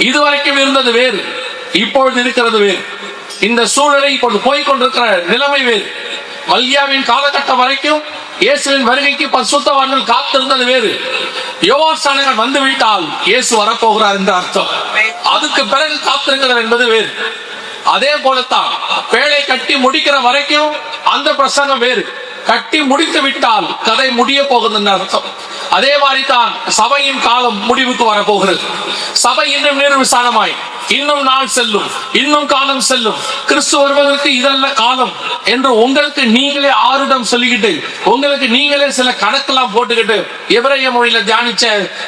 இதுவரைக்கும் இருந்தது வேறு, இப்பொழுது இருக்கிறது வேறு. இந்த சூழ்நிலை இப்பொழுது போய்கொண்டிருக்கிற நிலைமை வேறு. மல்கியாவின் காலகட்டம் வரைக்கும் இயேசுவின் வருகைக்கு பரிசுத்தவான்கள் காத்திருந்தது வேறு. யோவான் ஸ்நானகன் வந்து விட்டால் இயேசு வரப்போகிறார் என்ற அர்த்தம். அதுக்கு பிறகு காத்திருக்கிறார் என்பது வேறு. அதே போலத்தான் பேழை கட்டி முடிக்கிற வரைக்கும் அந்த பிரசங்கம் வேறு. கட்டி முடித்து விட்டால் கதை முடிய போகுது அர்த்தம். அதே மாதிரி தான் சபையின் காலம் முடிவுக்கு வரப்போகிறது. சபை இன்னும் நிர்விசாரமாய் இன்னும் நாள் செல்லும், இன்னும் காலம் செல்லும். கிறிஸ்து வருவதற்கு இதல்ல காலம் என்று உங்களுக்கு நீங்களே ஆருடம் சொல்லிக்கிட்டு, உங்களுக்கு நீங்களே சில கணக்கெல்லாம் போட்டுக்கிட்டு, எபிரேய மொழியில தியானிச்ச,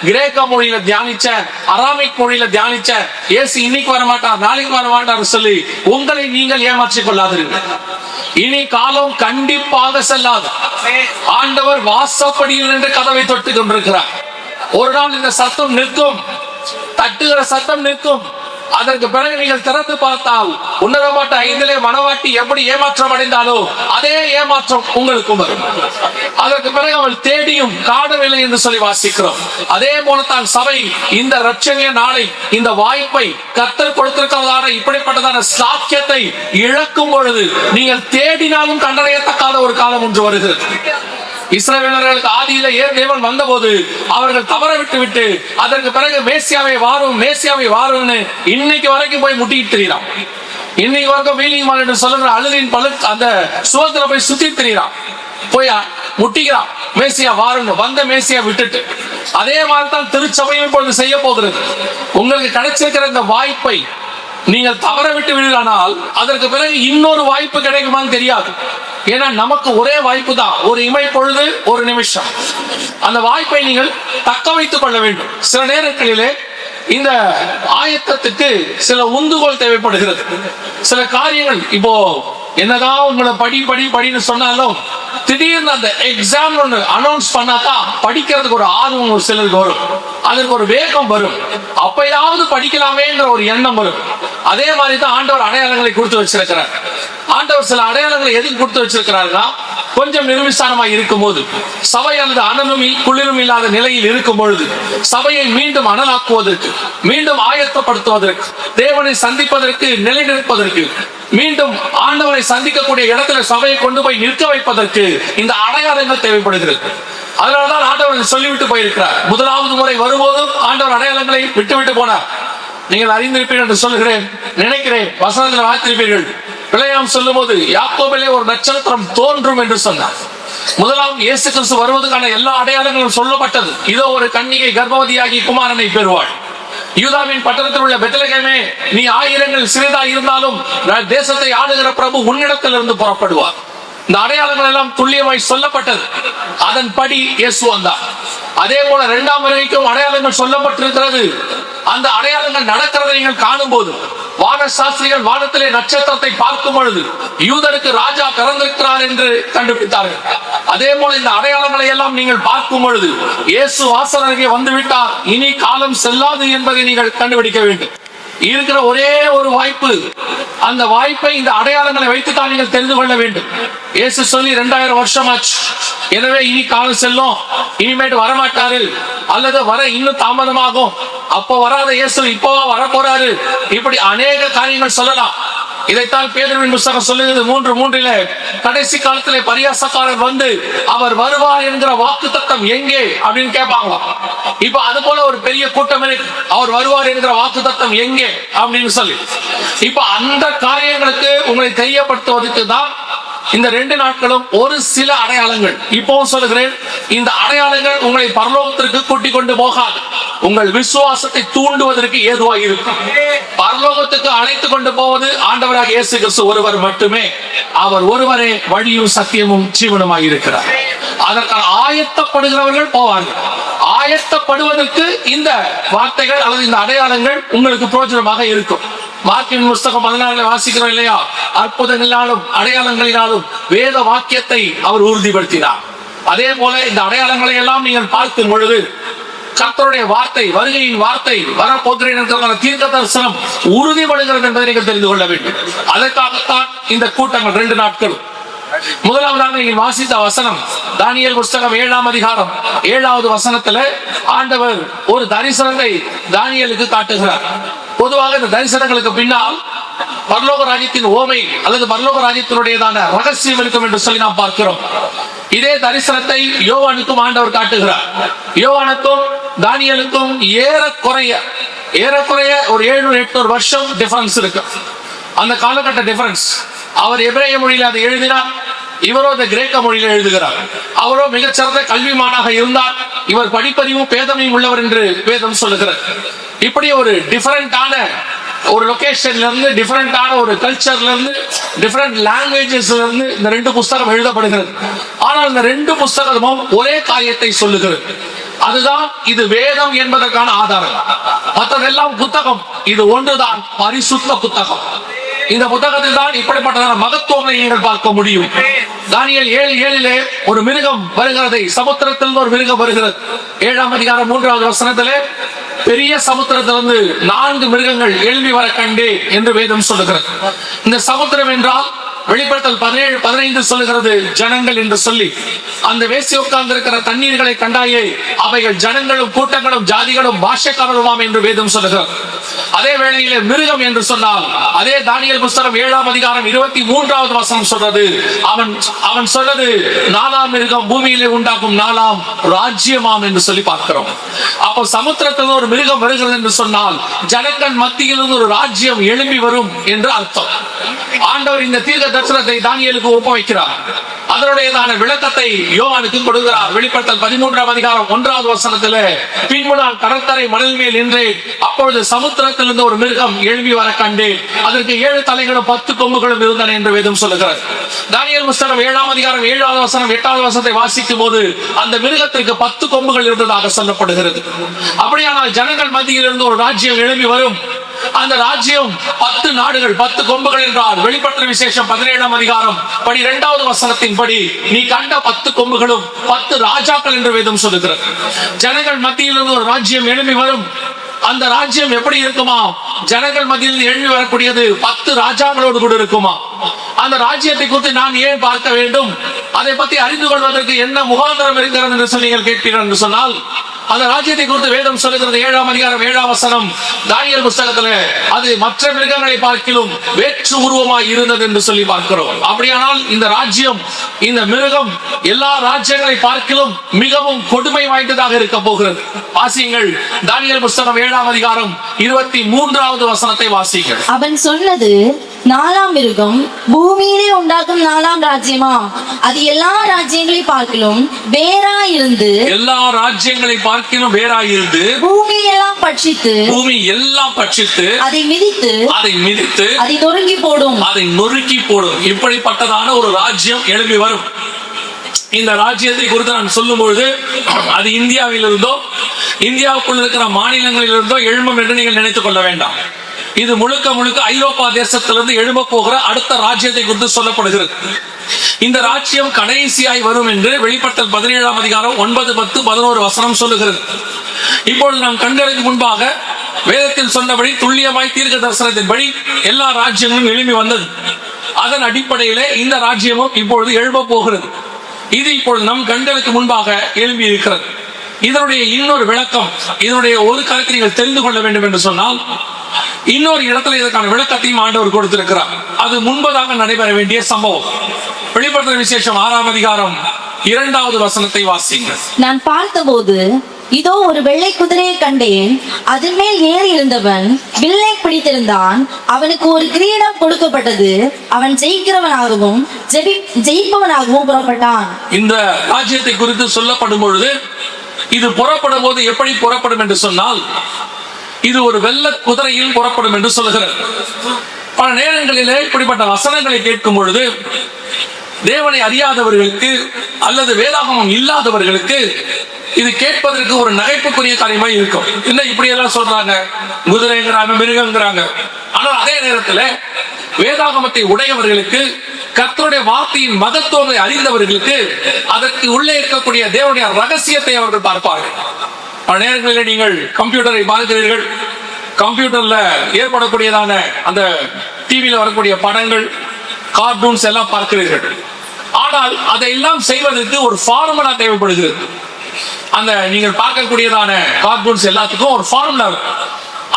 கிரேக்க மொழியில தியானிச்ச, அராமிக் மொழியில தியானிச்ச, இயேசு இன்னைக்கு வரமாட்டார் நாளைக்கு வரமாட்டார் சொல்லி உங்களை நீங்கள் ஏமாற்றிக் கொள்ளாதீர்கள். இனி காலம் கண்டிப்பாக செல்லாது. ஆண்டவர் வாசப்படியில் என்று கதவை தொட்டு கொண்டிருக்கிறார். ஒரு நாள் இந்த சத்தம் நிற்கும், தட்டுகிற சத்தம் நிற்கும். அதற்கு பிறகு நீங்கள் திறந்து பார்த்தால் உன்னதமாட்ட ஐந்திலே மனவாட்டி எப்படி ஏமாற்றம் அடைந்தாலோ அதே ஏமாற்றம் உங்களுக்கும் வரும். அதற்கு பிறகு அவள் தேடியும் காணவில்லை என்று சொல்லி வாசிக்கிறோம். அதே போலத்தான் சபை இந்த இரட்சணிய நாளை, இந்த வாய்ப்பை கர்த்தர் கொடுத்திருக்கிறதான இப்படிப்பட்டதான சாக்கியத்தை இழக்கும் பொழுது நீங்கள் தேடினாலும் கண்டறியத்தக்காத ஒரு காலம் ஒன்று வருகிறது. இஸ்ரவேலர்களுக்கு ஆதியில தேவன் வந்த போது அவர்கள் தவற விட்டு அதற்கு பிறகு மேசியாவை வாரும் மேசியாவை வாரும்னு இன்னைக்கு வரைக்கும் போய் முட்டிட்டு திரியறான். இன்னைக்கு வரைக்கும் வீலிங் மால் என்று சொல்லுகிற அழுதின் பழு அந்த சுவத்துல போய் சுத்தி திரியறான், போய் முட்டிக்கிறான் மேசியா வாருன்னு. வந்த மேசியா விட்டுட்டு அதே மாதிரி தான் திருச்சபையும் இப்பொழுது செய்ய போகிறது. உங்களுக்கு கிடைச்சிருக்கிற இந்த வாய்ப்பை நீங்கள் தவற விட்டு விடுகிறானால் அதற்கு பிறகு இன்னொரு வாய்ப்பு கிடைக்குமான்னு தெரியாது. ஏன்னா நமக்கு ஒரே வாய்ப்பு தான், ஒரு இமை பொழுது, ஒரு நிமிஷம். அந்த வாய்ப்பை நீங்கள் தக்க வைத்துக் கொள்ள வேண்டும். சில நேரங்களிலே இந்த ஆயத்தத்துக்கு சில உந்துகோல் தேவைப்படுகிறது. சில காரியங்கள் இப்போ என்னதான் உங்களை படின்னு சொன்னாலும் திடீர்னு அந்த எக்ஸாம் ஒன்று அனௌன்ஸ் பண்ணாதான் படிக்கிறதுக்கு ஒரு ஆர்வம் ஒரு சிலருக்கு வரும், அதற்கு ஒரு வேகம் வரும். அப்பயாவது படிக்கலாமேன்ற ஒரு எண்ணம் வரும். அதே மாதிரி தான் ஆண்டவர் அடையாளங்களை கொடுத்து வச்சிருக்கிறார். ஆண்டவர் சில அடையாளங்களை எதுக்கு கொடுத்து வச்சிருக்கிறாருன்னா, கொஞ்சம் நிர்விசாரமாக இருக்கும் போது, சபையானது அனலும் குளிரும் இல்லாத நிலையில் இருக்கும் பொழுது சபையை மீண்டும் அனலாக்குவதற்கு, மீண்டும் ஆயத்தப்படுத்துவதற்கு, தேவனை சந்திப்பதற்கு, நிலைநிற்பதற்கு, மீண்டும் ஆண்டவரை சந்திக்கக்கூடிய இடத்துல சபையை கொண்டு போய் நிற்க வைப்பதற்கு இந்த அடையாளங்கள் தேவைப்படுகிறது. அதனாலதான் ஆண்டவர் சொல்லிவிட்டு போயிருக்கிறார். முதலாவது முறை வரும்போதும் ஆண்டவர் அடையாளங்களை விட்டு போனார். நீங்கள் அறிந்திருப்பீர்கள் என்று சொல்கிறேன், நினைக்கிறேன். வசனத்தில் வாய்த்திருப்பீர்கள். பிழையாம் சொல்லும் போது யாக்கோபிலே ஒரு நட்சத்திரம் தோன்றும் என்று சொன்னார். முதலாம் இயேசு கிறிஸ்து வருவதற்கான எல்லா அடையாளங்களும் சொல்லப்பட்டது. இதோ ஒரு கன்னிகை கர்ப்பவதியாகி குமாரனை பெறுவாள். யூதாவின் பட்டணத்தில் உள்ள பெத்லகேமே, நீ ஆயிரங்கள் சிறிதா இருந்தாலும் தேசத்தை ஆளுகிற பிரபு உன்னிடத்தில் இருந்து புறப்படுவார். இந்த அடையாளங்கள் எல்லாம் துல்லியமாய் சொல்லப்பட்டது. அதன்படி இயேசு வந்தார். அதே போல இரண்டாம் வருகைக்கும் அடையாளங்கள் சொல்லப்பட்டிருக்கிறது. அந்த அடையாளங்கள் நடக்கிறதை நீங்கள் காணும் போது, வான சாஸ்திரிகள் வானத்திலே நட்சத்திரத்தை பார்க்கும் பொழுது யூதருக்கு ராஜா பிறந்திருக்கிறார் என்று கண்டுபிடித்தார்கள். அதே போல இந்த அடையாளங்களை எல்லாம் நீங்கள் பார்க்கும் பொழுது இயேசு வாசல் அருகே வந்து விட்டார், இனி காலம் செல்லாது என்பதை நீங்கள் கண்டுபிடிக்க வேண்டும். இருக்கிற ஒரே ஒரு வாய்ப்பு, அந்த வாய்ப்பை இந்த அடையாளங்களை வைத்துத்தான் நீங்கள் தெரிந்து கொள்ள வேண்டும். இயேசு சொல்லி 2000 வருஷம் ஆச்சு. எனவே இனி காலம் செல்லும், இனிமேட்டு வரமாட்டாரு, அல்லது வர இன்னும் தாமதமாகும், அப்போ வராத இயேசு இப்போவா வரப்போறாரு, இப்படி அநேக காரியங்கள் சொல்லலாம். இதைத்தான் பேதுருவின் புத்தகம் சொல்லுகிறது 3:3 கடைசி காலத்திலே பரியாசக்காரர் வந்து அவர் வருவார் என்கிற வாக்குத்தத்தம் எங்கே அப்படின்னு கேட்பாங்களாம். இப்ப அது போல ஒரு பெரிய கூட்டம் அவர் வருவார் என்கிற வாக்குத்தத்தம் எங்கே அப்படின்னு சொல்லி, இப்ப அந்த காரியங்களுக்கு உங்களை தெரியப்படுத்துவதற்கு தான் இந்த 2 நாட்களும் ஒரு சில அடையாளங்கள். இப்பவும் சொல்லுகிறேன், இந்த அடையாளங்கள் உங்களை பரலோகத்திற்கு கூட்டிக் கொண்டு போகாது, உங்கள் விசுவாசத்தை தூண்டுவதற்கு ஏதுவாக இருக்கும். பரலோகத்துக்கு அழைத்துக் கொண்டு போவது ஆண்டவராக இயேசு கிறிஸ்து ஒருவர் மட்டுமே. அவர் ஒருவரே வழியும் சத்தியமும் ஜீவனுமாக இருக்கிறார். அதற்கான ஆயத்தப்படுகிறவர்கள் போவார்கள். ஆயத்தப்படுவதற்கு இந்த வார்த்தைகள் அல்லது இந்த அடையாளங்கள் உங்களுக்கு பிரயோஜனமாக இருக்கும். மார்க்கின் புத்தகம் 14 வாசிக்கிறோம் இல்லையா? அற்புதங்களினாலும் அடையாளங்களினாலும் வேத வாக்கியத்தை அவர் உறுதிப்படுத்தினார். அதே போல இந்த அடையாளங்களை எல்லாம் நீங்கள் பார்க்கும் பொழுது கர்த்தருடைய வார்த்தை, வருகையின் வார்த்தை, வரப்போகிறேன் தீர்க்க தரிசனம் உறுதிப்படுகிறது என்பதை நீங்கள் தெரிந்து கொள்ள வேண்டும். அதற்காகத்தான் இந்த கூட்டங்கள் 2 நாட்கள். முதலாவதாக நீங்கள் வாசித்த வசனம் தானியேல் புத்தகம் 7ஆம் அதிகாரம் 7வது வசனத்துல ஆண்டவர் ஒரு தரிசனத்தை தானியேலுக்கு காட்டுகிறார். பொதுவாக இந்த தரிசனங்களுக்கு பின்னால் பரலோக ராஜ்யத்தின் ஓமை அல்லது பரலோக ராஜ்யத்தினுடையதான ரகசியம் இருக்கும் என்று சொல்லி நாம் பார்க்கிறோம். இதே தரிசனத்தை யோவானுக்கும் ஆண்டவர் காட்டுகிறார். யோவானுக்கும் தானியேலுக்கும் ஏறக்குறைய ஒரு 700-800 வருஷம் டிஃபரன்ஸ் இருக்கு. அந்த காலகட்ட டிஃபரன்ஸ். அவர் எபிரேய மொழியில் அதை எழுதினார், இவரோ இந்த கிரேக்க மொழியில் எழுதுகிறார். அவரோ மிகச்சிறந்த கல்விமானாக இருந்தார், இவர் படிப்பறிவும் பேதமையும் உள்ளவர் என்று வேதம் சொல்லுகிறார். இப்படி ஒரு டிஃபரெண்டான ஒரு லொகேஷன்ல இருந்து, டிஃபரெண்டான ஒரு கல்ச்சர்ல இருந்து, டிஃபரெண்ட் லாங்குவேஜஸ்ல இருந்து இந்த 2 புஸ்தகம் எழுதப்படுகிறது. ஆனால் இந்த 2 புஸ்தகமும் ஒரே காரியத்தை சொல்லுகிறது. அதுதான் இது வேதம் என்பதற்கான ஆதாரம். மற்றதெல்லாம் புத்தகம், இது ஒன்றுதான் பரிசுத்த புத்தகம். இந்த புத்தகத்தில் தான் இப்படிப்பட்டதான மகத்துவங்களை நீங்கள் பார்க்க முடியும். தானியேல் 7:7 ஒரு மிருகம் வருகிறதை, சமுத்திரத்தில் ஒரு மிருகம் வருகிறது. 7ஆம் அதிகாரம் 3வது வசனத்திலே பெரிய சமுத்திரத்திலிருந்து 4 மிருகங்கள் எழும்பி வர கண்டே என்று வேதம் சொல்லுகிறது. இந்த சமுத்திரம் என்றால் வெளிப்படுத்தல் 17:15 சொல்லுகிறது ஜனங்கள் என்று சொல்லி. அந்த வேசி உட்கார்ந்து இருக்கிற தண்ணீர்களை கண்டாயே, அவைகள் ஜனங்களும் கூட்டங்களும் ஜாதிகளும் பாஷைக்காரருமாம் என்று வேதம் சொல்லுகிறது. அதே வேளையிலே மிருகம் என்று சொன்னால் அதே தானியேல் புஸ்தகம் 7ஆம் அதிகாரம் 23வது வசனம் சொல்றது, அவன் சொல்றது 4ஆம் மிருகம் பூமியிலே உண்டாக்கும் 4ஆம் ராஜ்யமாம் என்று சொல்லி பார்க்கிறோம். அப்போ சமுத்திரத்தில் ஒரு மிருகம் வருகிறது என்று சொன்னால் ஜனங்கள் மத்தியிலிருந்து ஒரு ராஜ்யம் எழும்பி வரும் என்று அர்த்தம். ஆண்டவர் இந்த தீர்க்க தரிசனத்தை தானியேலுக்கு ஒப்புவிக்கிறார். அதனுடையதான விளக்கத்தை யோவானுக்கு கொடுக்கிறார். வெளிப்படுத்தல் 13ஆம் அதிகாரம் 1வது வசனத்தில், பின்பு நான் கடற்கரை மணல் மேல் நின்றேன், அப்பொழுது சமுத்திரத்திலிருந்து ஒரு மிருகம் எழும்பி வர கண்டேன், அதற்கு 7 தலைகளும் 10 கொம்புகளும் இருந்தன என்று வேதம் சொல்லுகிறார். தானியேல் புஸ்தகம் 7ஆம் அதிகாரம் 7வது வசனம் 8வது வசனத்தை வாசிக்கும் போது அந்த மிருகத்திற்கு 10 கொம்புகள் இருந்ததாக சொல்லப்படுகிறது. அப்படியானால் ஜனங்கள் மத்தியில் இருந்து ஒரு ராஜ்யம் எழும்பி வரும். அந்த ராஜ்யம் 10 நாடுகள் 10 கொம்புகள் என்றால் வெளிப்படுத்தின விசேஷம் 17ஆம் அதிகாரம் 12வது வசனத்தின் படி நீ கண்ட 10 கொம்புகளும் 10 ராஜாக்கள் என்று வேதம் சொல்லுகிறது. ஜனங்கள் மத்தியிலிருந்து ஒரு ராஜ்யம் எழும்பி வரும். அந்த ராஜ்யம் எப்படி இருக்குமா? ஜனங்கள் மத்தியில் எழும்பி வரக்கூடியது 10 ராஜாக்களோடு கூட இருக்குமா? அந்த ராஜ்யத்தை குறித்து நான் ஏன் பார்க்க வேண்டும்? அதை பற்றி அறிந்து கொள்வதற்கு என்ன முகாந்திரம் இருக்கிறது என்று சொல்லி நீங்கள் கேட்பீர்கள் என்று சொன்னால், அந்த ராஜ்யத்தை குறித்து வேதம் சொல்லுகிறது 7ஆம் அதிகாரம் 7ஆம் வசனம் தானியேல் புஸ்தகத்தில், அது மற்ற மிருகங்களை பார்க்கிலும் வேற்று உருவமாய் இருந்தது என்று சொல்லி பார்க்கிறோம். அப்படியானால் இந்த ராஜ்யம், இந்த மிருகம் எல்லா ராஜ்யங்களை பார்க்கிலும் மிகவும் கொடுமை வாய்ந்ததாக இருக்க போகிறது. வாசியுங்கள் தானியேல் புஸ்தகம் 7ஆம் அதிகாரம் 23வது வசனத்தை வாசியுங்கள். அவன் சொன்னது, 4ஆம் மிருகம் பூமியிலே உண்டாக்கும் 4ஆம் ராஜ்யமா? அது எல்லா ராஜ்யங்களை பார்க்கிலும் வேறாயிருந்து, எல்லா ராஜ்யங்களை பார்க்கிலும் வேறாயிருந்து பூமி எல்லாம் பட்சித்து அதை மிதித்து அதை நொறுக்கி போடும். இப்படிப்பட்டதான ஒரு ராஜ்யம் எழுப்பி வரும். இந்த ராஜ்யத்தை குறித்து நான் சொல்லும் பொழுது அது இந்தியாவில் இருந்தோ இந்தியாவுக்குள் இருக்கிற மாநிலங்களில் இருந்தோ எழும்பும் என்று நீங்கள் நினைத்துக் கொள்ள வேண்டாம். இது முழுக்க ஐரோப்பா தேசத்திலிருந்து எழும்ப போகிற அடுத்த ராஜ்யத்தை குறித்து சொல்லப்படுகிறது. இந்த ராஜ்யம் கடைசியாய் வரும் என்று வெளிப்படுத்தல் 17ஆம் அதிகாரம் 9, 10, 11 வசனம் சொல்லுகிறது. இப்பொழுது நாம் கண்களுக்கு முன்பாக வேதத்தில் சொன்னபடி துல்லியமாய் தீர்க்க தரிசனத்தின்படி எல்லா ராஜ்யங்களும் எழும்பி வந்தது. அதன் அடிப்படையிலே இந்த ராஜ்யமும் இப்பொழுது எழும்ப போகிறது. இது இப்பொழுது நம் கண்களுக்கு முன்பாக எழும்பி இருக்கிறது. இதனுடைய இன்னொரு விளக்கம், இதனுடைய ஒரு கருத்தை நீங்கள் தெரிந்து கொள்ள வேண்டும் என்று சொன்னால், இன்னொரு இடத்துல இதற்கான விளக்கத்தையும் ஆண்டவர் கொடுத்திருக்கிறார். அது முன்பதாக நடைபெற வேண்டிய சம்பவம். வெளிப்படுத்தின விசேஷம் 6ஆம் அதிகாரம் 2வது வசனத்தை வாசிங்க. நான் பார்த்தபோது இதோ ஒரு வெள்ளை குதிரையை கண்டேன், அதன் மேல் ஏறி இருந்தவன் வில்லை பிடித்திருந்தான். அவனுக்கு ஒரு கிரீடம் கொடுக்கப்பட்டது. அவன் ஜெயிக்கிறவனாகவும் ஜெயிப்பவனாகவும் புறப்பட்டான். இந்த ராஜ்யத்தை குறித்து சொல்லப்படும் பொழுது இது புறப்படும் போது எப்படி புறப்படும் என்று சொன்னால், இது ஒரு வெள்ள குதிரையில் புறப்படும் என்று சொல்லுகிறது. பல நேரங்களிலே இப்படிப்பட்ட வசனங்களை கேட்கும் பொழுது தேவனை அறியாதவர்களுக்கு அல்லது வேதாகமம் இல்லாதவர்களுக்கு இது கேட்பதற்கு ஒரு நகைப்புக்குரிய காரியமாய் இருக்கும். என்ன இப்படி எல்லாம் சொல்றாங்க, குதிரைங்கிறாங்க, மிருகங்கிறாங்க. ஆனால் அதே நேரத்தில் வேதாகமத்தை உடையவர்களுக்கு, கர்த்தருடைய வார்த்தையின் மகத்துவங்களை அறிந்தவர்களுக்கு அதற்கு உள்ளே இருக்கக்கூடிய தேவனுடைய ரகசியத்தை அவர்கள் பார்ப்பார்கள். பல நேரங்களில் நீங்கள் கம்ப்யூட்டரை பார்க்கிறீர்கள். கம்ப்யூட்டர்ல ஏற்படக்கூடியதான அந்த டிவியில் வரக்கூடிய படங்கள், கார்ட்டூன்ஸ் எல்லாம் பார்க்கிறீர்கள். ஆனால் அதையெல்லாம் செய்வதற்கு ஒரு ஃபார்முலா தேவைப்படுகிறது. அந்த நீங்கள் பார்க்கக்கூடியதான கார்ட்டூன்ஸ் எல்லாத்துக்கும் ஒரு ஃபார்முலா.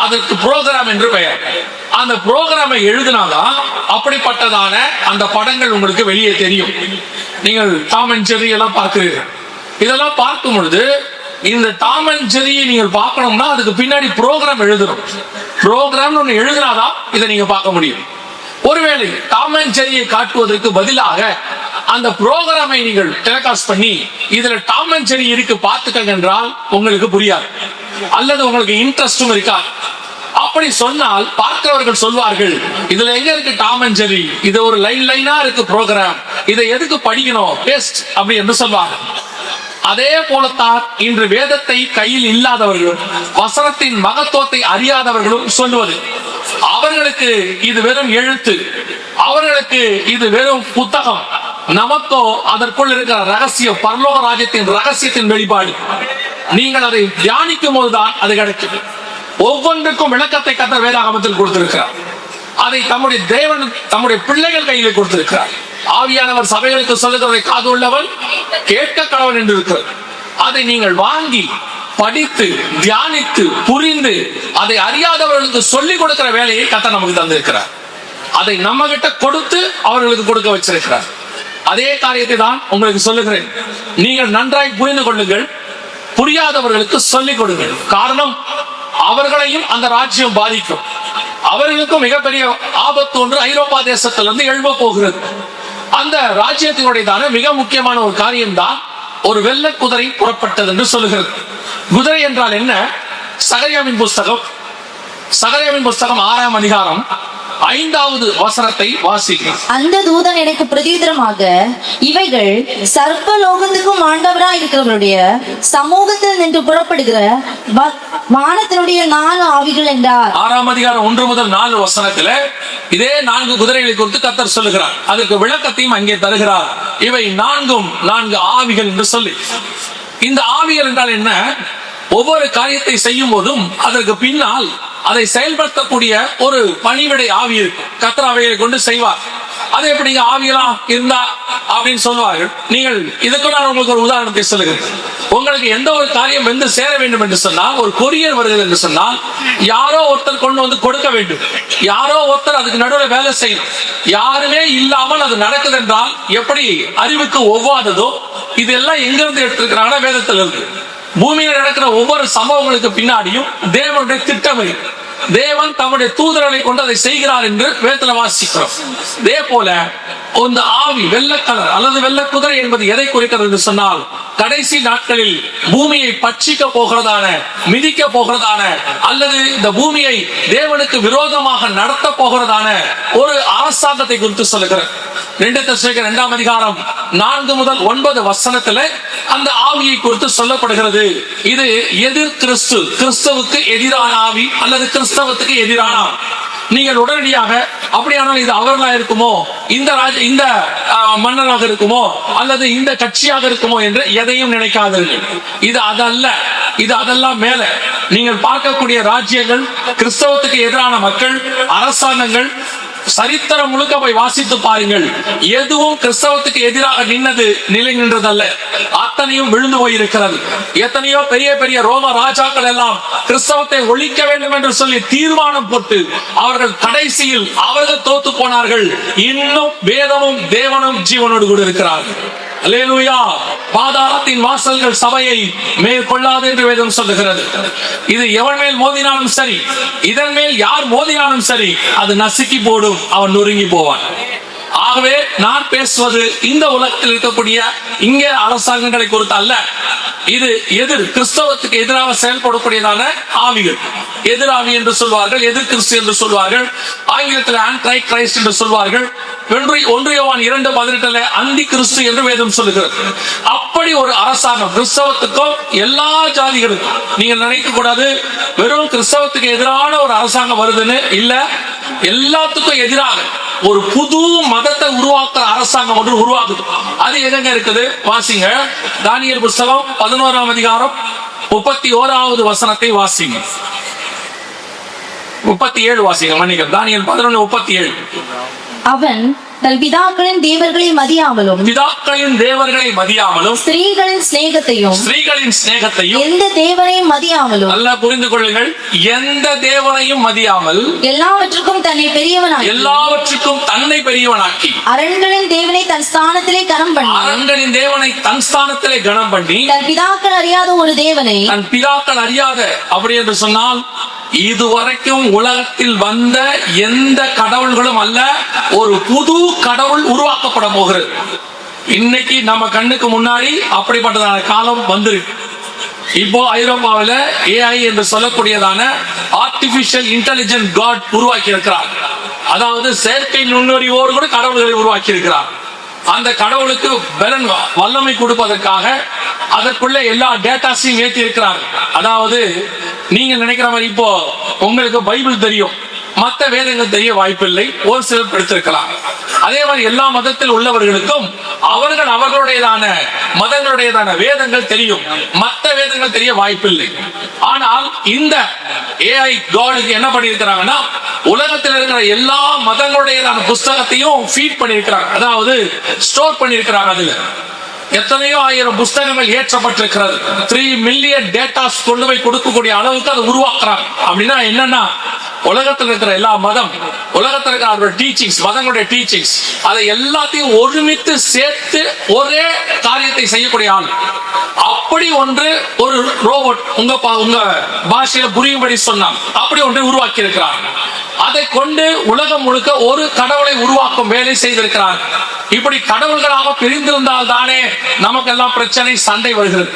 அதற்கு புரோகிராம் என்று பெயர். அந்த புரோகிராமை எழுதினாதான் அப்படிப்பட்டதான அந்த படங்கள் உங்களுக்கு வெளியே தெரியும். நீங்கள் டாம் அண்ட் ஜெர்ரி எல்லாம் பார்க்கிறீர்கள். இதெல்லாம் பார்க்கும் பொழுது இந்த டாம் அண்ட் ஜெர்ரியை நீங்கள் பார்க்கணும்னா அதுக்கு பின்னாடி புரோகிராம் எழுதணும். புரோகிராம் ஒன்று எழுதினாதான் இதை நீங்க பார்க்க முடியும். ஒருவேளை டாம் அண்ட் ஜெர்ரியை காட்டுவதற்கு பதிலாக அந்த புரோகிராமை நீங்கள் டெலிகாஸ்ட் பண்ணி இதுல டாம் அண்ட் ஜெர்ரி இருக்கு பார்த்துக்கங்க என்றால் உங்களுக்கு புரியாது, அல்லது உங்களுக்கு இன்ட்ரெஸ்டும் இருக்காது. அப்படி சொன்னால் பார்க்கிறவர்கள் சொல்வார்கள், இதுல எங்க இருக்கு டாம் அண்ட் ஜெர்ரி, இது ஒரு லைனா இருக்கு ப்ரோக்ராம், இதை எதுக்கு படிக்கணும், வேஸ்ட் அப்படி என்று சொல்வார்கள். அதே போலத்தான் இன்று வேதத்தை கையில் இல்லாதவர்களும் வசனத்தின் மகத்துவத்தை அறியாதவர்களும் சொல்லுவது. அவர்களுக்கு இது வெறும் எழுத்து, அவர்களுக்கு இது வெறும் புத்தகம். நமக்கோ அதற்குள் இருக்கிற ரகசியம், பரலோக ராஜ்யத்தின் ரகசியத்தின் வெளிப்பாடு. நீங்கள் அதை தியானிக்கும் போதுதான் அது கிடைக்கும். ஒவ்வொன்றுக்கும் விளக்கத்தை கர்த்தர் வேதாகமத்தில் கொடுத்திருக்கிறார். அதை தம்முடைய தேவன் தம்முடைய பிள்ளைகள் கையிலே கொடுத்திருக்கிறார். ஆவியானவர் சபைகளுக்கு சொல்லுகிறதை காது உள்ளவன் கேட்க கடவன் என்று இருக்கிறது. அதை நீங்கள் வாங்கி படித்து தியானித்து புரிந்து அதை அறியாதவர்களுக்கு சொல்லிக் கொடுக்கிற வேலையை கர்த்தர் நமக்கு தந்திருக்கிறார். அதை நம்ம கிட்ட கொடுத்து அவர்களுக்கு கொடுக்க வச்சிருக்கிறார். அதே காரியத்தை தான் உங்களுக்கு சொல்லுகிறேன். நீங்கள் நன்றாய் புரிந்து கொள்ளுங்கள், புரியாதவர்களுக்கு சொல்லிக் கொடுங்கள். காரணம், அவர்களையும் அந்த ராஜ்யம் பாதிக்கும். அவர்களுக்கும் மிகப்பெரிய ஆபத்து ஒன்று ஐரோப்பா தேசத்திலிருந்து எழும்ப போகிறது. அந்த ராஜ்யத்தினுடையதான மிக முக்கியமான ஒரு காரியம் தான் ஒரு வெள்ளை குதிரை புறப்பட்டது என்று சொல்லுகிறது. குதிரை என்றால் என்ன? சகரியாவின் புஸ்தகம் 6ஆம் அதிகாரம் 5வது வசனத்தை வாசிக்கிறேன். அந்த தூதன் எனக்கு பிரதியுத்தரமாக, இவைகள் சர்வலோகத்துக்கும் ஆண்டவராய் இருக்கிறவருடைய சமூகத்தில் நின்று புறப்படுகிற வானத்தினுடைய 4 ஆவிகள் என்றார். 6ஆம் அதிகாரம் 1 முதல் 4 வசனத்துல இதே 4 குதிரைகளை குறித்து கர்த்தர் சொல்லுகிறார். அதற்கு விளக்கத்தையும் அங்கே தருகிறார். இவை 4 ஆவிகள் என்று சொல்லி. இந்த ஆவிகள் என்றால் என்ன? ஒவ்வொரு காரியத்தை செய்யும் போதும் அதற்கு பின்னால் அதை செயல்படுத்தக்கூடிய ஒரு பணிவிடை ஆவி இருக்கு. கர்த்தர் அவைகளை கொண்டு செய்வார். அது எப்படி ஆவிகளா இருந்தா அப்படின்னு சொல்லுவார்கள். நீங்கள் இதுக்கு நான் உங்களுக்கு ஒரு உதாரணத்தை சொல்லுகிறேன். உங்களுக்கு எந்த ஒரு காரியம் வந்து சேர வேண்டும் என்று சொன்னால், ஒரு கொரியர் வருகிறது என்று சொன்னால், யாரோ ஒருத்தர் கொண்டு வந்து கொடுக்க வேண்டும், யாரோ ஒருத்தர் அதுக்கு நடுவில் வேலை செய்யணும். யாருமே இல்லாமல் அது நடக்குது என்றால் எப்படி அறிவுக்கு ஒவ்வாததோ, இதெல்லாம் எங்கிருந்து எடுத்திருக்கிறாங்க? வேதத்தில் இருக்கு. பூமியில் நடக்கிற ஒவ்வொரு சம்பவங்களுக்கு பின்னாடியும் தேவனுடைய திட்டம் இருக்கு. தேவன் தம்முடைய தூதர்களை கொண்டு அதை செய்கிறார் என்று வேதத்தில் வாசிக்கிறோம். இதே போல இந்த ஆவி வெள்ளை கலர் அல்லது வெள்ளை குதிரை என்பது எதை குறிக்கிறது என்று சொன்னால், கடைசி நாட்களில் பூமியை பட்சிக்க போகிறதான, மிதிக்க போகிறதான, அல்லது இந்த பூமியை தேவனுக்கு விரோதமாக நடத்த போகிறதான ஒரு அரசாங்கத்தை குறித்து சொல்லுகிறது. 2 தெசலோனிக்கேயர் 2ஆம் அதிகாரம் 4 முதல் 9 வசனத்துல அந்த ஆவியை குறித்து சொல்லப்படுகிறது. இது எதிர் கிறிஸ்து, கிறிஸ்தவுக்கு எதிரான ஆவி அல்லது கிறிஸ்தவத்துக்கு எதிரான ஆவி. நீங்கள் உடனடியாக அப்படியானால் இது அவர்களா இருக்குமோ, இந்த மன்னராக இருக்குமோ, அல்லது இந்த கட்சியாக இருக்குமோ என்று எதையும் நினைக்காதீர்கள். இது அதல்ல, இது அதெல்லாம் மேல நீங்கள் பார்க்கக்கூடிய ராஜ்யங்கள், கிறிஸ்தவத்துக்கு எதிரான மக்கள், அரசாங்கங்கள், சரித்திரம் முழுக்க போய் வாசித்து பாருங்கள். எதுவும் கிறிஸ்தவத்துக்கு எதிராக நின்னது நிலை நின்றதல்ல, அத்தனையும் விழுந்து போயிருக்கிறது. எத்தனையோ பெரிய பெரிய ரோம ராஜாக்கள் எல்லாம் கிறிஸ்தவத்தை ஒழிக்க வேண்டும் என்று சொல்லி தீர்மானம் போட்டு அவர்கள் கடைசியில் அவர்கள் தோத்து போனார்கள். இன்னும் வேதமும் தேவனும் ஜீவனோடு கூட இருக்கிறார்கள். அல்லேலூயா. பாதாளத்தின் வாசல்கள் சபையை மேற்கொள்ளாது என்று வேதம் சொல்லுகிறது. இது எவன் மேல் மோதினாலும் சரி, இதன் மேல் யார் மோதினாலும் சரி, அது நசுக்கி போடும், அவன் நொறுங்கி போவான். ஆகவே நான் பேசுவது இந்த உலகத்தில் இருக்கக்கூடிய இங்கே அரசாங்கங்களை குறித்து அல்ல. இது எதிர் கிறிஸ்தவத்துக்கு எதிராக செயல்படக்கூடியதான ஆவிகள். எதிராவி என்று சொல்வார்கள், எதிர் கிறிஸ்து என்று சொல்வார்கள், ஆங்கிலத்தில் ஆன்டி கிரைஸ்ட் என்று சொல்வார்கள். 1 யோவான் 2:18 அந்தி கிறிஸ்து என்று வேதம் சொல்லுகிறது. அப்படி ஒரு அரசாங்கம் கிறிஸ்தவத்துக்கும் எல்லா ஜாதிகளுக்கும். நீங்கள் நினைக்க கூடாது வெறும் கிறிஸ்தவத்துக்கு எதிரான ஒரு அரசாங்கம் வருதுன்னு இல்ல, எல்லாத்துக்கும் எதிராக ஒரு புது மதத்தை உருவாக்குற அரசாங்கம் ஒன்று உருவாக்குது. அது எங்க இருக்குது? வாசிங்க. தானியேல் புஸ்தகம் 11ஆம் அதிகாரம் 31வது வசனத்தை வாசிங்க. 37 வாசிங்க. மன்னிக்க, தானியேல் 11:37. அவன் தன் பிதாக்களின் தேவர்களை மதியாமலும் பிதாக்களின் தேவர்களை மதியாமலும் ஸ்திரீகளின் சிநேகத்தையும் எந்த தேவனையும் மதியாமலும், நல்லா புரிந்து கொள்ளுங்கள், எந்த தேவனையும் மதியாமல் எல்லாவற்றுக்கும் தன்னை பெரியவனாக்கி அரண்களின் தேவனை தன் ஸ்தானத்திலே கனம் பண்ணி தன் பிதாக்கள் அறியாத அப்படி என்று சொன்னால் இதுவரைக்கும் உலகத்தில் வந்த எந்த கடவுள்களும் அல்ல, ஒரு புது கடவுள் உருவாக்கப்பட போகிறது. இன்னைக்கு நம்ம கண்ணுக்கு முன்னாடி அப்படிப்பட்டதான காலம் வந்திருக்கு. இப்போ ஐரோப்பாவில் AI என்று சொல்லக்கூடியதான ஆர்டிபிஷியல் இன்டெலிஜென்ட் காட் உருவாக்கி இருக்கிறார். அதாவது செயற்கை நுண்ணறிவோடு கூட கடவுள்களை உருவாக்கி இருக்கிறார். அந்த கடவுளுக்கு வல்லமை கொடுப்பதற்காக அதற்குள்ள எல்லா டேட்டாஸையும் ஏற்றி இருக்கிறார். அதாவது நீங்க நினைக்கிற மாதிரி இப்போ உங்களுக்கு பைபிள் தெரியும், மற்ற வேதங்கள் தெரிய வாய்ப்பில்லை, ஒரு சிலர் படித்திருக்கலாம். அதே மாதிரி எல்லா மதத்தில் உள்ளவர்களுக்கும் அவர்களுடையதான மதங்களுடையதான வேதங்கள் தெரியும், மற்ற வேதங்கள் தெரிய வாய்ப்பில்லை. ஆனால் இந்த AI காடுக்கு என்ன பண்ணியிருக்கிறாங்கன்னா, உலகத்தில் இருக்கிற எல்லா மதங்களுடையதான புஸ்தகத்தையும் ஃபீட் பண்ணியிருக்கிறாங்க, அதாவது ஸ்டோர் பண்ணியிருக்கிறாங்க. அதுல எத்தனையோ ஆயிரம் புஸ்தகங்கள் ஏற்றப்பட்டிருக்கிறது. 3 மில்லியன் டேட்டாஸ் கொண்டு போய் கொடுக்கக்கூடிய அளவுக்கு அதை உருவாக்குறாங்க. அப்படின்னா என்னன்னா, உலகத்தில் இருக்கிற எல்லா மதம், உலகத்தில் இருக்கிற அவரோட டீச்சிங்ஸ், மதங்களுடைய டீச்சிங்ஸ், அதை எல்லாத்தையும் ஒருமித்து சேர்த்து ஒரே காரியத்தை செய்யக்கூடிய ஆள். அப்படி ஒரு ரோபோட் உங்க பாஷையில புரியும்படி சொன்னான், அப்படி ஒன்றை உருவாக்கி இருக்கிறார். அதை கொண்டு உலகம் முழுக்க ஒரு கடவுளை உருவாக்கும் வேலை செய்திருக்கிறார். இப்படி கடவுள்களாக பிரிந்திருந்தால் தானே நமக்கெல்லாம் பிரச்சனை, சண்டை வருகிறது.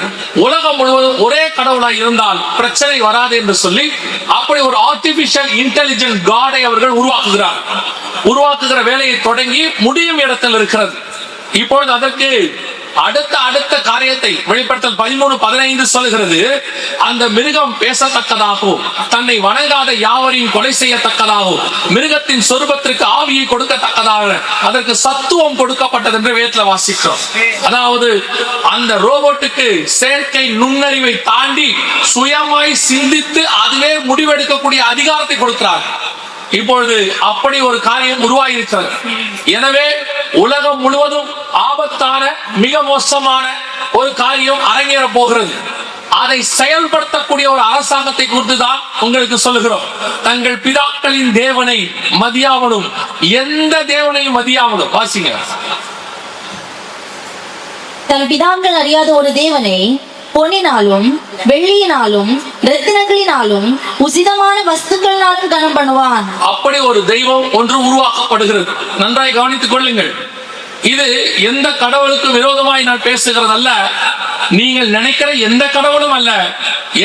உலகம் முழுவதும் ஒரே கடவுளாய் இருந்தால் பிரச்சனை வராது என்று சொல்லி அப்படி ஒரு ஆர்டிபிஷியல் இன்டெலிஜென்ட் காடை அவர்கள் உருவாக்குகிற வேலையை தொடங்கி முடியும் இடத்தில் இருக்கிறது. இப்பொழுது அதற்கு அடுத்த காரியத்தை வெளிப்படுத்தல் 13:15 சொல்கிறது. அந்த மிருகம் பேசத்தக்கதாகவும் தன்னை வணங்காத யாவரையும் கொலை செய்யத்தக்கதாகவும் மிருகத்தின் சொரூபத்திற்கு ஆவியை கொடுக்கத்தக்கதாக அதற்கு சத்துவம் கொடுக்கப்பட்டது என்று வேதத்தில் வாசிக்கிறோம். அதாவது அந்த ரோபோட்டுக்கு செயற்கை நுண்ணறிவை தாண்டி சுயமாய் சிந்தித்து அதுவே முடிவெடுக்கக்கூடிய அதிகாரத்தை கொடுக்கிறார். இப்பொழுது அப்படி ஒரு காரியம் உருவாகியிருக்கிறது. எனவே உலகம் முழுவதும் ஆபத்தான, மிக மோசமான ஒரு காரியம் அரங்கேற போகிறது. அதை செயல்படுத்தக்கூடிய ஒரு அரசாங்கத்தை குறித்துதான் உங்களுக்கு சொல்லுகிறோம். தங்கள் பிதாக்களின் தேவனை மதியாமலும் எந்த தேவனையும் மதியாமலும். வாசிங்க. தன் பிதாக்கள் அறியாத ஒரு தேவனை பொன்னினாலும் வெள்ளியினாலும் ரத்தினங்களினாலும் உசிதமான வஸ்துக்களினாலும் கனம் பண்ணுவான். அப்படி ஒரு தெய்வம் ஒன்று உருவாக்கப்படுகிறது. நன்றாய் கவனித்துக் கொள்ளுங்கள். இது எந்த கடவுளுக்கு விரோதமாய் நான் பேசுகிறது அல்ல. நீங்கள் நினைக்கிற எந்த கடவுளும் அல்ல.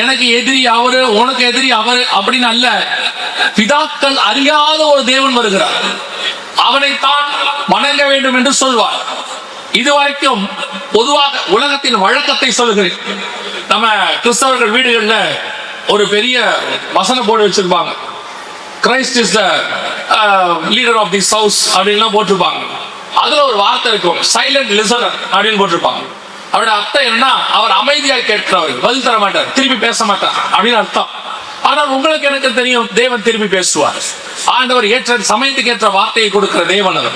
எனக்கு எதிரி அவரு, உனக்கு எதிரி அவரு அப்படின்னு அல்ல. பிதாக்கள் அறியாத ஒரு தேவன் வருகிறார். அவனைத்தான் வணங்க வேண்டும் என்று சொல்வார். இதுவரைக்கும் பொதுவாக உலகத்தின் வழக்கத்தை சொல்லுகிறேன். நம்ம கிறிஸ்தவர்கள் வீடுகள்ல ஒரு பெரிய வசன போர்டு வச்சிருப்பாங்க. Christ is the leader of this house அப்படின்லாம் போட்டிருப்பாங்க. அதுல ஒரு வார்த்தை இருக்கும், சைலண்ட் லிசனர் அப்படின்னு போட்டிருப்பாங்க. அவரோட அர்த்தம் என்னன்னா, அவர் அமைதியாக கேட்கிறவர், பதில் தர மாட்டார், திருப்பி பேச மாட்டார் அப்படின்னு அர்த்தம். ஆனால் உங்களுக்கு எனக்கு தெரியும், தேவன் திருப்பி பேசுவார். ஆண்டவர் ஏற்ற சமயத்துக்கு ஏற்ற வார்த்தையை கொடுக்கிற தேவன், அவர்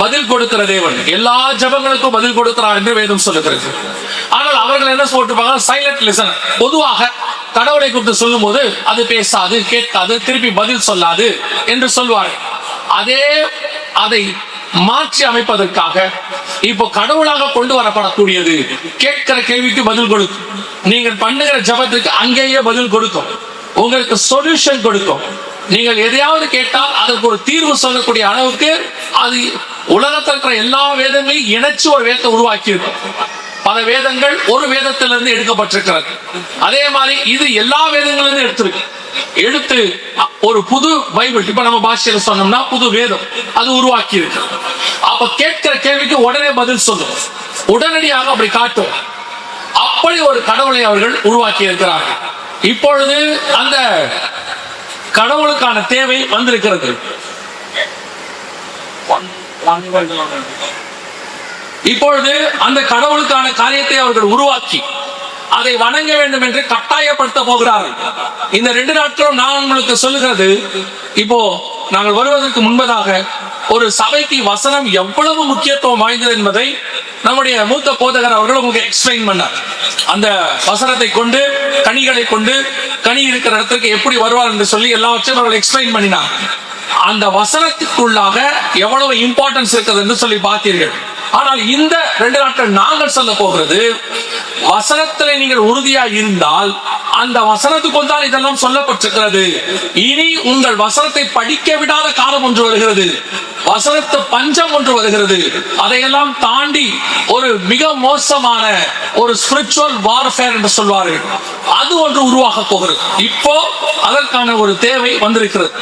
பதில் கொடுக்கிற தேவன், எல்லா ஜபங்களுக்கும் பதில் கொடுக்கிறார் என்று வேதம் சொல்லுகிறது. ஆனால் அவர்கள் என்ன சொல்லிருப்பாங்க, சைலண்ட் லிசனர். பொதுவாக கடவுளை குறித்து சொல்லும் போது அது பேசாது, கேட்காது, திருப்பி பதில் சொல்லாது என்று சொல்வார்கள். அதை மாற்றி அமைப்பதற்காக இப்போ கடவுளாக கொண்டு வரப்படக்கூடியது கேட்கிற கேள்விக்கு பதில் கொடுக்கும். நீங்கள் பண்ணுகிற ஜபத்துக்கு அங்கேயே பதில் கொடுக்கும், உங்களுக்கு சொல்யூஷன் கொடுக்கும். நீங்கள் எதையாவது கேட்டால் அதற்கு ஒரு தீர்வு சொல்லக்கூடிய அளவுக்கு அது உலகத்தில் இருக்கிற எல்லா வேதங்களையும் இணைச்சு ஒரு வேதத்தை உருவாக்கி இருக்கும். பல வேதங்கள் ஒரு வேதத்திலிருந்து எடுக்கப்பட்டிருக்கிறது. அதே மாதிரி இது எல்லா வேதங்களிலிருந்து எடுத்து ஒரு புது பைபிள், இப்ப நம்ம பாஷையில சொன்னோம்னா புது வேதம் அது உருவாக்கி இருக்கு. அப்ப கேட்கிற கேள்விக்கு உடனே பதில் சொல்லும், உடனடியாக அப்படி காட்டும். அப்படி ஒரு கடவுளை அவர்கள் உருவாக்கி இருக்கிறார்கள். இப்பொழுது அந்த கடவுளுக்கான தேவை வந்திருக்கிறது. இப்பொழுது அந்த கடவுளுக்கான காரியத்தை அவர்கள் உருவாக்கி அதை வணங்க வேண்டும் என்று கட்டாயப்படுத்த போகிறார்கள். இந்த 2 நாட்களும் நான் உங்களுக்கு சொல்லுகிறது, இப்போ நாங்கள் வருவதற்கு முன்பதாக ஒரு சபைக்கு வசனம் எவ்வளவு முக்கியத்துவம் வாய்ந்தது என்பதை நம்முடைய மூத்த போதகர் அவர்கள் உங்களுக்கு எக்ஸ்பிளைன் பண்ணார். அந்த வசனத்தை கொண்டு, கனிகளை கொண்டு, கனி இருக்கிற இடத்துக்கு எப்படி வருவார் என்று சொல்லி எல்லாவற்றையும் அவர்கள் எக்ஸ்பிளைன் பண்ணினார். அந்த வசனத்துக்குள்ளாக எவ்வளவு இம்பார்ட்டன்ஸ் இருக்கிறது என்று சொல்லி பார்த்தீர்கள். ஆனால் இந்த 2 நாட்கள் நாங்கள் சொல்ல போகிறது, வசனத்திலே நீங்கள் உறுதியாக இருந்தால் அந்த வசனத்துக்கு தான் இதெல்லாம் சொல்லப்பட்டிருக்கிறது. இனி உங்கள் வசனத்தை படிக்க விடாத காலம் ஒன்று வருகிறது, வசனத்து பஞ்சம் ஒன்று வருகிறது. அதையெல்லாம் தாண்டி ஒரு மிக மோசமான ஒரு ஸ்பிரிச்சுவல் வார்ஃபேர் என்று சொல்வார்கள், அது ஒன்று உருவாக போகிறது. இப்போ அதற்கான ஒரு தேவை வந்திருக்கிறது.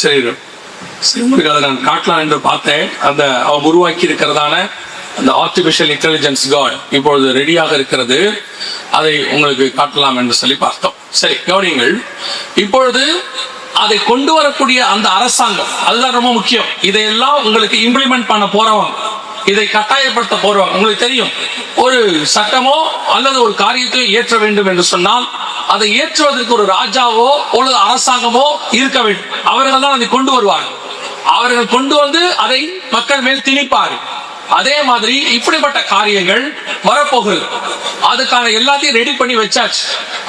சரி, சரி, உங்களுக்கு அதை நான் காட்டலாம் என்று பார்த்தேன். அந்த அவங்க உருவாக்கி இருக்கிறதான அந்த ஆர்டிபிஷியல் இன்டெலிஜென்ஸ் காட் இப்பொழுது ரெடியாக இருக்கிறது. அதை உங்களுக்கு காட்டலாம் என்று சொல்லி பார்த்தோம். சரி, கவனிங்கள். இப்பொழுது அதை கொண்டு வரக்கூடிய அந்த அரசாங்கம், அதுதான் ரொம்ப முக்கியம். இதையெல்லாம் உங்களுக்கு இம்ப்ளிமெண்ட் பண்ண போறவங்க, இதை கட்டாயப்படுத்த போறவங்க, உங்களுக்கு தெரியும், ஒரு சட்டமோ அல்லது ஒரு காரியத்தையோ ஏற்ற வேண்டும் என்று சொன்னால் அதை ஏற்றுவதற்கு ஒரு ராஜாவோ அல்லது அரசாங்கமோ இருக்க வேண்டும். அவர்கள் தான் அதை கொண்டு வருவார்கள். அவர்கள் கொண்டு வந்து அதை மக்கள் மேல் திணிப்பார்கள். அதே மாதிரி இப்படிப்பட்ட காரியங்கள் வரப்போகிறது. அதுக்கான எல்லாத்தையும் ரெடி பண்ணி வச்சாச்சு.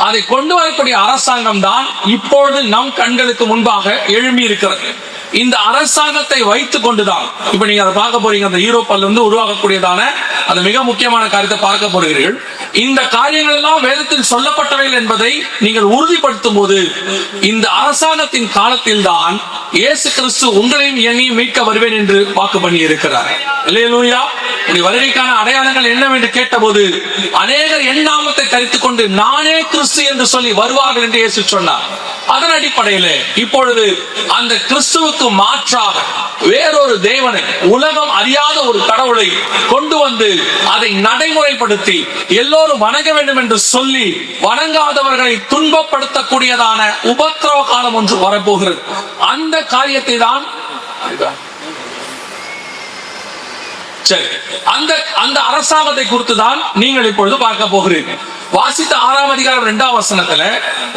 அதை கொண்டு வரக்கூடிய அரசாங்கம் தான் இப்பொழுது நம் கண்களுக்கு முன்பாக எழும்பி இருக்கிறது. இந்த அரசாங்கத்தை வைத்துக் கொண்டுதான் இப்ப நீங்க அதை பார்க்க போறீங்க. அந்த யூரோப்பில் இருந்து உருவாகக்கூடியதான அந்த மிக முக்கியமான காரியத்தை பார்க்க போகிறீர்கள். இந்த காரியங்கள் எல்லாம் வேதத்தில் சொல்லப்பட்டவைகள் என்பதை நீங்கள் உறுதிப்படுத்தும் போது இந்த அரசாங்கத்தின் காலத்தில் தான் இயேசு கிறிஸ்து உங்களையும் என்னையும் மீட்க வருவேன் என்று வாக்கு பண்ணி இருக்கிறார். அல்லேலூயா. வருகைக்கான அடையாளங்கள் என்னவென்று கேட்டபோது அநேகர் என் நாமத்தை தரித்துக் கொண்டு நானே கிறிஸ்து என்று சொல்லி வருவார்கள் என்று இயேசு சொன்னார். அதன் அடிப்படையில் இப்பொழுது அந்த கிறிஸ்துவுக்கு மாற்றாக வேறொரு தேவனை, உலகம் அறியாத ஒரு கடவுளை கொண்டு வந்து அதை நடைமுறைப்படுத்தி எல்லோரும் வணங்க வேண்டும் என்று சொல்லி வணங்காதவர்களை துன்பப்படுத்தக்கூடியதான உபத்திரவ காலம் ஒன்று வரப்போகிறது. அந்த காரியத்தை தான் சரி, அந்த அரசாங்கத்தை குறித்து தான் நீங்கள் இப்பொழுது பார்க்க போகிறீர்கள். வாசித்த 6ஆம் அதிகாரம் 2ஆம் வசனத்துல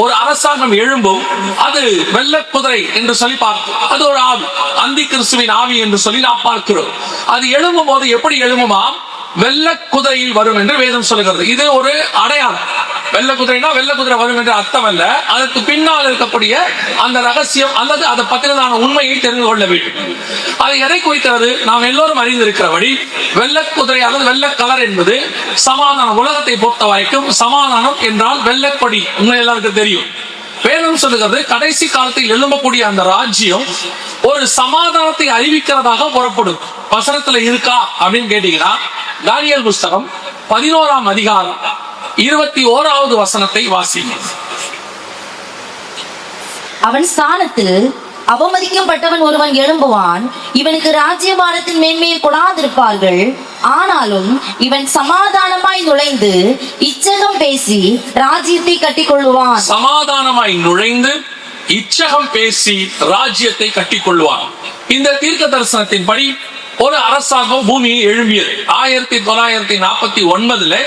ஒரு அரசாங்கம் எழும்பும், அது வெள்ளை குதிரை என்று சொல்லி பார்க்கிறோம். அது ஒரு ஆவி, அந்தி கிறிஸ்துவின் ஆவி என்று சொல்லி நாம் பார்க்கிறோம். அது எழும்பும் போது எப்படி எழும்புமா? வெள்ளை குதிரையில் வரும் என்று வேதம் சொல்கிறது. இது ஒரு அடையாளம். வெள்ளை குதிரைனா வெள்ளை குதிரை வரும் என்று அர்த்தம் அல்ல. அதற்கு பின்னால் இருக்கக்கூடிய அந்த ரகசியம் அல்லது அதை பற்றினதான உண்மையை தெரிந்து கொள்ள வேண்டும். அதை எதை குறிக்கிறது? நாம் எல்லோரும் அறிந்திருக்கிறபடி வெள்ளை குதிரை அல்லது வெள்ளை கலர் என்பது சமாதானம். உலகத்தை பொறுத்த வரைக்கும் சமாதானம் என்றால் வெள்ளைப்பொடி, உண்மை எல்லாருக்கும் தெரியும். வேதம் சொல்லுகிறது கடைசி காலத்தில் எழும்பக்கூடிய அந்த ராஜ்யம் ஒரு சமாதானத்தை அறிவிக்கிறதாக புறப்படும். வசனத்துல இருக்கா அப்படின்னு கேட்டீங்கன்னா தானியேல் புஸ்தகம் 11ஆம் அதிகாரம் 21வது வசனத்தை வாசிங்க. அவன் ஸ்தானத்தில் அவமதிக்கப்பட்டவன் ஒருவன் எழும்புவான், இவனுக்கு ராஜ்யபாரத்தின் மேன்மையை கொடாதிருப்பார்கள். ஆனாலும் இவன் சமாதானமாய் நுழைந்து இச்சகம் பேசி ராஜ்யத்தை கட்டிக் கொள்ளுவான். சமாதானமாய் நுழைந்து இச்சகம் பேசி ராஜ்யத்தை கட்டிக் கொள்வான். இந்த தீர்க்க தரிசனத்தின்படி ஒரு அரசாங்கம் பூமியை எழும்பியது 1949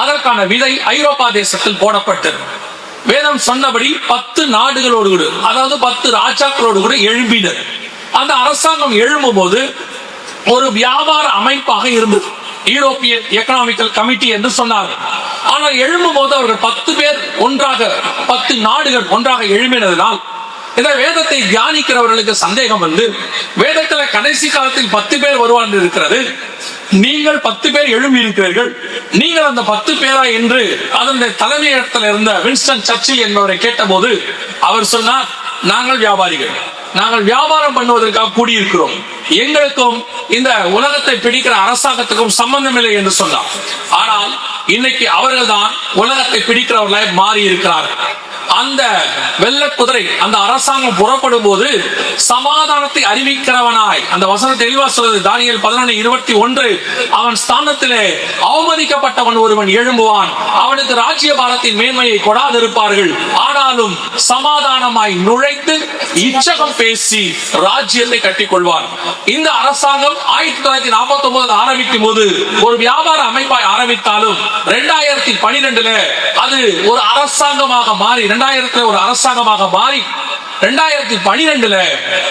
அதற்கான விதை ஐரோப்பா தேசத்தில் போடப்பட்டது. வேதம் சொன்னபடி 10 நாடுகளோடு கூட, அதாவது 10 ராஜாக்களோடு கூட எழும்பினர். அந்த அரசாங்கம் எழும்பும் போது ஒரு வியாபார அமைப்பாக இருந்தது, யூரோப்பியன் எக்கனாமிக்கல் கமிட்டி என்று சொன்னார்கள். ஆனால் எழும்பும் போது அவர்கள் 10 பேர் ஒன்றாக, 10 நாடுகள் ஒன்றாக எழும்பினதனால் இந்த வேதத்தை தியானிக்கிறவர்களுக்கு சந்தேகம் வந்து, வேதத்துல கடைசி காலத்தில் 10 பேர் வருவார்கள் இருக்கிறது, நீங்கள் 10 பேர் எழும்பி இருக்கிறீர்கள், நீங்கள் அந்த 10 பேரா என்று அதனுடைய தலைமையிடத்தில் இருந்த வின்ஸ்டன் சர்ச்சில் என்பவரை கேட்டபோது அவர் சொன்னார், நாங்கள் வியாபாரிகள், நாங்கள் வியாபாரம் பண்ணுவதற்காக கூடியிருக்கிறோம், எங்களுக்கும் இந்த உலகத்தை பிடிக்கிற அரசாங்கத்துக்கும் சம்பந்தம் இல்லை என்று சொன்னார். ஆனால் இன்னைக்கு அவர்கள் தான் உலகத்தை பிடிக்கிறவர்களாய் மாறி இருக்கிறார்கள். அந்த வெள்ளை குதிரை அந்த அரசாங்கம் புறப்படும் போது சமாதானத்தை அறிவிக்கிறவனாய், அந்த வசனம் தெளிவா சொல்றது தானியேல் 11:21, அவன் ஸ்தானத்திலே அவமதிக்கப்பட்டவன் ஒருவன் எழும்புவான், அவனுக்கு ராஜ்யபாரத்தின் மேன்மையை கொடாதிருப்பார்கள், ஆனாலும் சமாதானமாய் நுழைத்து இச்சகம் பேசி ராஜ்யத்தை கட்டிக்கொள்வான். இந்த அரசாங்கம் 1949 ஆரம்பிக்கும் போது ஒரு வியாபார அமைப்பாய் ஆரம்பித்தாலும் 2012 அது ஒரு அரசாங்கமாக மாறி 2012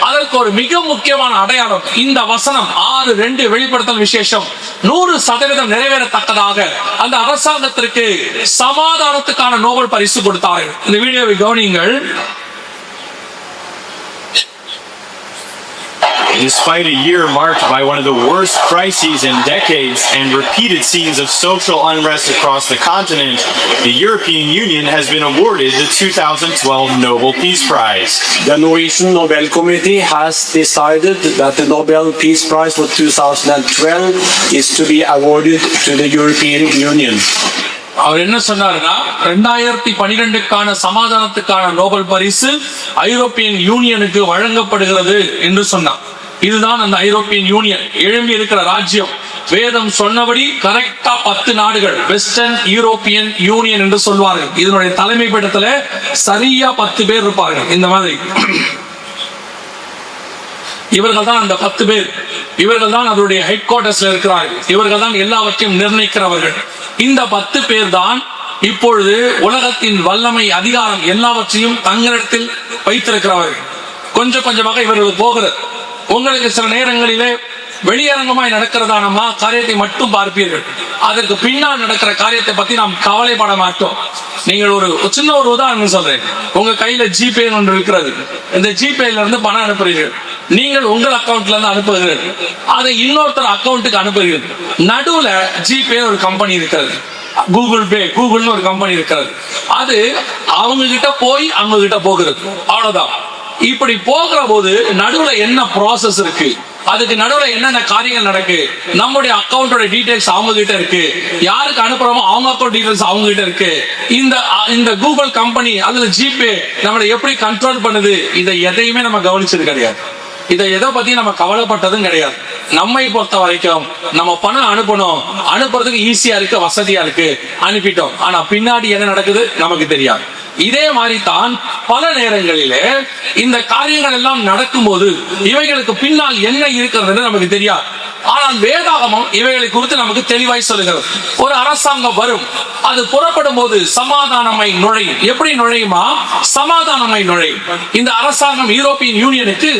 அதற்கு ஒரு மிக முக்கியமான அடையாளம் இந்த வசனம் 6:2 வெளிப்படுத்தல் விசேஷம் 100% நிறைவேறத்தக்கதாக அந்த அரசாங்கத்திற்கு சமாதானத்துக்கான நோபல் பரிசு கொடுத்தார்கள். இந்த வீடியோவை கவனியுங்கள். Despite a year marked by one of the worst crises in decades and repeated scenes of social unrest across the continent, the European Union has been awarded the 2012 Nobel Peace Prize. The Norwegian Nobel Committee has decided that the Nobel Peace Prize for 2012 is to be awarded to the European Union. அவர் என்ன சொன்னாருன்னா 2012க்கான சமாதானத்துக்கான Nobel பரிசு European யூனியனுக்கு வழங்கப்படுகிறது என்று சொன்னார். இதுதான் அந்த European union எழும்பி இருக்கிற ராஜ்யம். வேதம் சொன்னபடி கரெக்டா 10 நாடுகள் வெஸ்டர்ன் யூரோப்பியன் யூனியன் என்று சொல்வார்கள். இதனுடைய தலைமை பீடத்துல சரியா 10 பேர் இருப்பார்கள். இந்த மாதிரி இவர்கள் தான் அந்த 10 பேர். இவர்கள் தான் அதனுடைய ஹெட் குவார்டர்ஸ்ல இருக்கிறார்கள். இவர்கள் தான் எல்லாவற்றையும் நிர்ணயிக்கிறவர்கள். இந்த 10 பேர் தான் இப்பொழுது உலகத்தின் வல்லமை, அதிகாரம் எல்லாவற்றையும் தங்களிடத்தில் வைத்திருக்கிறவர்கள். கொஞ்சம் கொஞ்சமாக இவர்கள் போகிறது. உங்களுக்கு சில நேரங்களிலே வெளியரங்கமாய் நடக்கிறதான காரியத்தை மட்டும் பார்ப்பீர்கள். அதற்கு பின்னால் நடக்கிற காரியத்தை பத்தி நாம் கவலைப்பட மாட்டோம். நீங்கள் ஒரு சின்ன ஒரு உதாரணம் சொல்றேன். உங்க கையில ஜிபே ஒன்று இருக்கிறது. இந்த ஜிபேல இருந்து பணம் அனுப்புறீர்கள். நீங்கள் உங்கள் அக்கௌண்ட்ல இருந்து அனுப்புகிறீர்கள். அதை இன்னொருத்தர் அக்கௌண்ட்டுக்கு அனுப்புகிறீர்கள். நடுவுல ஜிபே ஒரு கம்பெனி இருக்கிறது, கூகுள் பே, கூகுள்னு ஒரு கம்பெனி இருக்கிறது. அது அவங்க கிட்ட போய் அவங்க கிட்ட போகிறது. அவ்வளவுதான். இப்படி போகிற போது நடுவுல என்ன ப்ராசஸ் இருக்கு, அதுக்கு நடுவுல என்னென்ன காரியங்கள் நடக்கு, நம்முடைய அக்கௌண்டோட டீடைல்ஸ் அவங்க கிட்ட இருக்கு, யாருக்கு அனுப்புறோமோ அவங்க அக்கௌண்ட் டீடைல்ஸ் அவங்க கிட்ட இருக்கு. இந்த கூகுள் கம்பெனி அதுல ஜிபே நம்மளை எப்படி கண்ட்ரோல் பண்ணுது, இதை எதையுமே நம்ம கவனிச்சது கிடையாது. இதை எதை பத்தி நம்ம கவலைப்பட்டதும் கிடையாது. நம்மை பொறுத்த வரைக்கும் நம்ம பணம் அனுப்புறதுக்கு ஈஸியா இருக்கு, வசதியா இருக்கு, அனுப்பிட்டோம். ஆனா பின்னாடி என்ன நடக்குது நமக்கு தெரியாது. இதே மாதிரி தான் பல நேரங்களிலே இந்த காரியங்கள் எல்லாம் நடக்கும்போது இவைகளுக்கு பின்னால் என்ன இருக்கிறது நமக்கு தெரியாது. ஆனால் வேதாகமம் இவைகளை குறித்து நமக்கு தெளிவாய் சொல்லுகிறது. ஒரு அரசாங்கம் வரும், அது புறப்படும் போது சமாதானமாய் நுழையும். எப்படி நுழையுமா? சமாதானமாய் நுழையும். இந்த அரசாங்கம் யூரோப்பியன் யூனியனுக்கு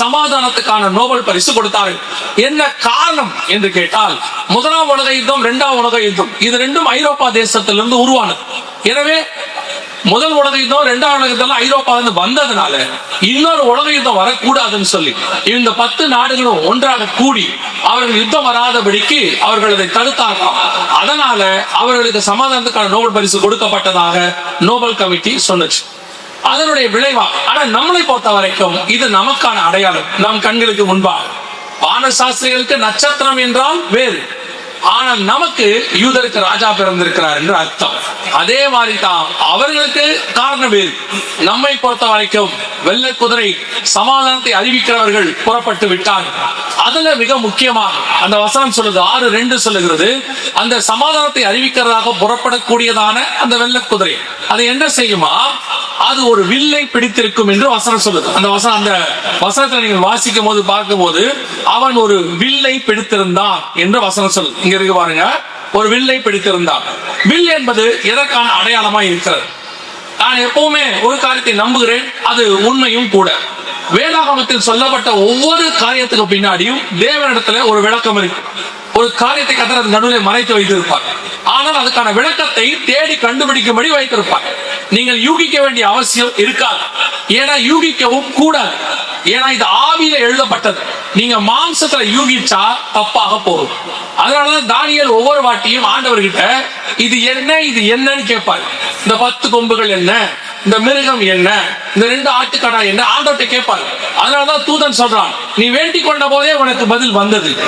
சமாதானத்துக்கான நோபல் பரிசு கொடுத்தார்கள். என்ன காரணம் என்று கேட்டால், முதலாம் உலக யுத்தம், 2ஆம் உலக யுத்தம், இது ரெண்டும் ஐரோப்பா தேசத்திலிருந்து உருவானது. எனவே முதல் உலக யுத்தம், 2ஆம் உலக யுத்தம் ஐரோப்பாவிலிருந்து வந்ததுனால இன்னொரு உலக யுத்தம் வரக்கூடாதுன்னு சொல்லி இந்த 10 நாடுகளும் ஒன்றாக கூடி அவர்கள் யுத்தம் வராதபடிக்கு அவர்கள் அதை தடுத்தார்கள். அதனால அவர்களுக்கு சமாதானத்துக்கான நோபல் பரிசு கொடுக்கப்பட்டதாக நோபல் கமிட்டி சொன்னுச்சு. அதனுடைய விளைவா, ஆனா நம்மளை பொறுத்த வரைக்கும் இது நமக்கான அடையாளம். நம் கண்களுக்கு முன்பாக வான சாஸ்திரிகளுக்கு நட்சத்திரம் என்றால் வேறு, ஆனால் நமக்கு யூதருக்கு ராஜா பிறந்திருக்கிறார் என்று அர்த்தம். அதே மாதிரி தான் அவர்களுக்கு காரணம் வேறு. நம்மை பொறுத்த வரைக்கும் வெள்ளை குதிரை சமாதானத்தை அறிவிக்கிறவர்கள் புறப்பட்டு விட்டார்கள். அதுல மிக முக்கியமாக அந்த வசனம் சொல்லுது, 6:2 சொல்லுகிறது, அந்த சமாதானத்தை அறிவிக்கிறதாக புறப்படக்கூடியதான அந்த வெள்ளை குதிரை அது என்ன செய்யுமா? அது ஒரு வில்லை பிடித்திருக்கும் என்று வசனம் சொல்லுது. அந்த வசனத்தை நீங்கள் வாசிக்கும் போது பார்க்கும் போது அவன் ஒரு வில்லை பிடித்திருந்தான் என்று வசனம் சொல்லுது. இங்க இருக்கு பாருங்க, ஒரு வில்லை பிடித்திருந்தான். வில் என்பது எதற்கான அடையாளமா இருக்கிறது? நான் எப்பவுமே ஒரு காரியத்தை நம்புகிறேன், அது உண்மையும் கூட. வேதாகமத்தில் சொல்லப்பட்ட ஒவ்வொரு காரியத்துக்கு பின்னாடியும் தேவனிடத்துல ஒரு விளக்கம் இருக்கு. ஒரு காரியத்தை கர்த்தர் நடுவில் மறைத்து வைத்திருப்பார். ஆனால் அதுக்கான விளக்கத்தை தேடி கண்டுபிடிக்கும்படி வைத்திருப்பார். நீங்கள் யூகிக்க வேண்டிய அவசியம் இருக்காது. ஏன்னா யூகிக்கவும் கூடாது. ஏன்னா இது ஆவியில எழுதப்பட்டது. நீங்க மாம்சத்துல யூகிச்சா தப்பாக போகும். அதனாலதான் தானியேல் ஒவ்வொரு வாட்டியும் ஆண்டவர்கிட்ட இது என்னன்னு கேட்பார். இந்த 10 கொம்புகள் என்ன, இந்த மிருகம் என்ன, இந்த 2 ஆட்டுக்கடா என்ன, ஆண்டவர்கிட்ட கேட்பார். அதனாலதான் தூதன் சொல்றான், நீ வேண்டிக் கொண்ட போதே உனக்கு பதில் வந்தது.